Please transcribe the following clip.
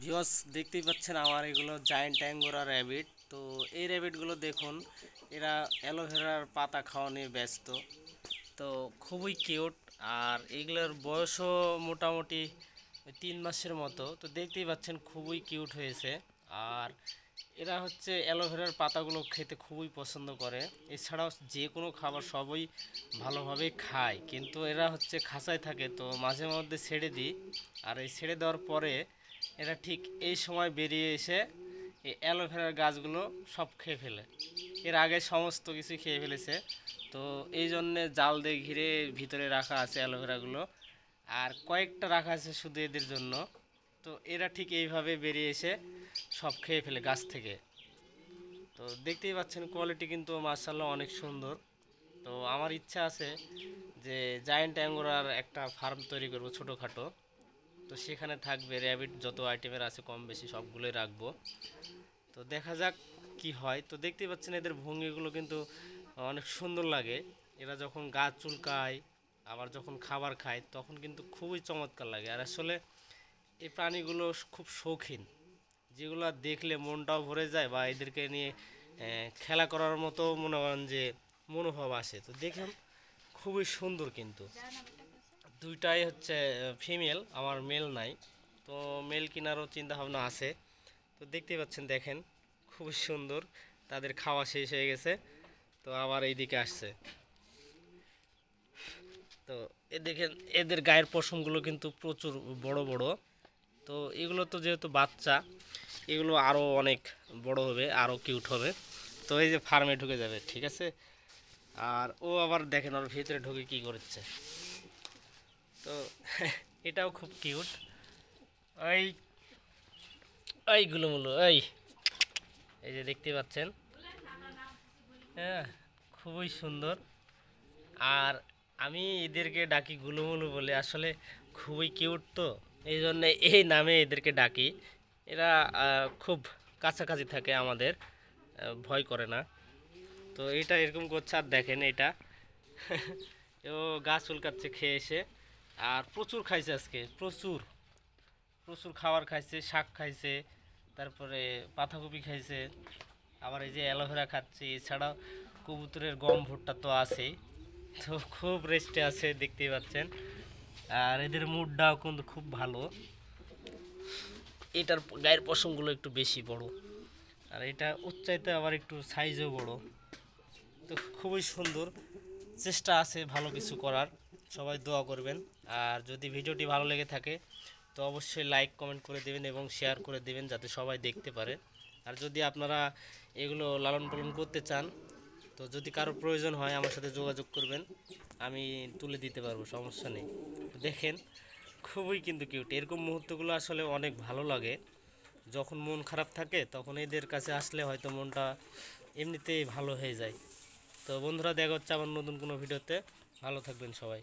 Viewers দেখতেই পাচ্ছেন আমার এগুলো জায়ান্ট অ্যাঙ্গোরা র্যাবিট। তো এই র্যাবিটগুলো দেখুন, এরা অ্যালোভেরার পাতা খাওয়া নিয়ে ব্যস্ত। তো খুবই কিউট, আর এগুলোর বয়সও মোটামুটি 3 মাসের মতো। তো দেখতেই পাচ্ছেন খুবই কিউট হয়েছে। আর এরা হচ্ছে অ্যালোভেরার পাতাগুলো খেতে খুবই পছন্দ করে। এছাড়াও যে কোনো খাবার সবই ভালোভাবে খায়, কিন্তু এরা হচ্ছে খাঁচায় থাকে, তো মাঝে মধ্যে ছেড়ে দিই। আর এই ছেড়ে দেওয়ার পরে এরা ঠিক এই সময় বেরিয়ে এসে এই অ্যালোভেরার গাছগুলো সব খেয়ে ফেলে। এর আগে সমস্ত কিছু খেয়ে ফেলেছে। তো এই জন্যে জাল দিয়ে ঘিরে ভিতরে রাখা আছে অ্যালোভেরাগুলো, আর কয়েকটা রাখা আছে শুধু এদের জন্য। তো এরা ঠিক এইভাবে বেরিয়ে এসে সব খেয়ে ফেলে গাছ থেকে। তো দেখতেই পাচ্ছেন কোয়ালিটি কিন্তু মার্শাল্লাহ অনেক সুন্দর। তো আমার ইচ্ছা আছে যে জায়ান্ট অ্যাঙ্গোরার একটা ফার্ম তৈরি করব ছোটোখাটো। তো সেখানে থাকবে র্যাবিট, যত আইটেমের আছে কম বেশি সবগুলোই রাখবো। তো দেখা যাক কি হয়। তো দেখতেই পাচ্ছেন এদের ভঙ্গিগুলো কিন্তু অনেক সুন্দর লাগে। এরা যখন গা চুলকায়, আবার যখন খাবার খায়, তখন কিন্তু খুবই চমৎকার লাগে। আর আসলে এই প্রাণীগুলো খুব শৌখিন, যেগুলো দেখলে মনটাও ভরে যায়, বা এদেরকে নিয়ে খেলা করার মতো মনে করেন যে মনোভাব আসে। তো দেখুন খুবই সুন্দর, কিন্তু দুইটাই হচ্ছে ফিমেল, আমার মেল নাই। তো মেল কেনারও চিন্তা ভাবনা আছে। তো দেখতেই পাচ্ছেন, দেখেন খুবই সুন্দর। তাদের খাওয়া শেষ হয়ে গেছে, তো আবার এইদিকে আসছে। তো এ দেখেন এদের গায়ের পশমগুলো কিন্তু প্রচুর বড় বড়। তো এগুলো তো যেহেতু বাচ্চা, এগুলো আরও অনেক বড় হবে, আরও কিউট হবে। তো এই যে ফার্মে ঢুকে যাবে, ঠিক আছে। আর ও আবার দেখেন ওর ভিতরে ঢুকে কি করছে। তো এটাও খুব কিউট। ওই ওইগুলো এই এই যে দেখতে পাচ্ছেন, হ্যাঁ, খুবই সুন্দর। আর আমি এদেরকে ডাকি গুলুমুলু বলে, আসলে খুবই কিউট, তো এই জন্য এই নামে এদেরকে ডাকি। এরা খুব কাছাকাছি থাকে আমাদের, ভয় করে না। তো এটা এরকম করছে, আর দেখেন এটা ও গাছ চুলকাচ্ছে খেয়ে এসে। আর প্রচুর খাইছে আজকে, প্রচুর প্রচুর খাবার খাইছে, শাক খাইছে, তারপরে পাতাকপি খাইছে, আবার এই যে অ্যালোভেরা খাচ্ছে। এছাড়াও কবুতরের গম ভুট্টা তো আছেই। তো খুব রেস্টে আছে, দেখতেই পাচ্ছেন। আর এদের মুডটাও কিন্তু খুব ভালো। এটার গায়ের পশমগুলো একটু বেশি বড়, আর এটা উচ্চাইতে আবার একটু সাইজও বড়। তো খুবই সুন্দর। চেষ্টা আছে ভালো কিছু করার, সবাই দোয়া করবেন। আর যদি ভিডিওটি ভালো লেগে থাকে তো অবশ্যই লাইক কমেন্ট করে দেবেন এবং শেয়ার করে দেবেন, যাতে সবাই দেখতে পারে। আর যদি আপনারা এগুলো লালন পালন করতে চান, তো যদি কারো প্রয়োজন হয় আমার সাথে যোগাযোগ করবেন, আমি তুলে দিতে পারবো, সমস্যা নেই। দেখেন খুবই কিন্তু কিউট। এরকম মুহূর্তগুলো আসলে অনেক ভালো লাগে। যখন মন খারাপ থাকে তখন এদের কাছে আসলে হয়তো মনটা এমনিতেই ভালো হয়ে যায়। তো বন্ধুরা, দেখা হচ্ছে আবার নতুন কোনো ভিডিওতে। ভালো থাকবেন সবাই।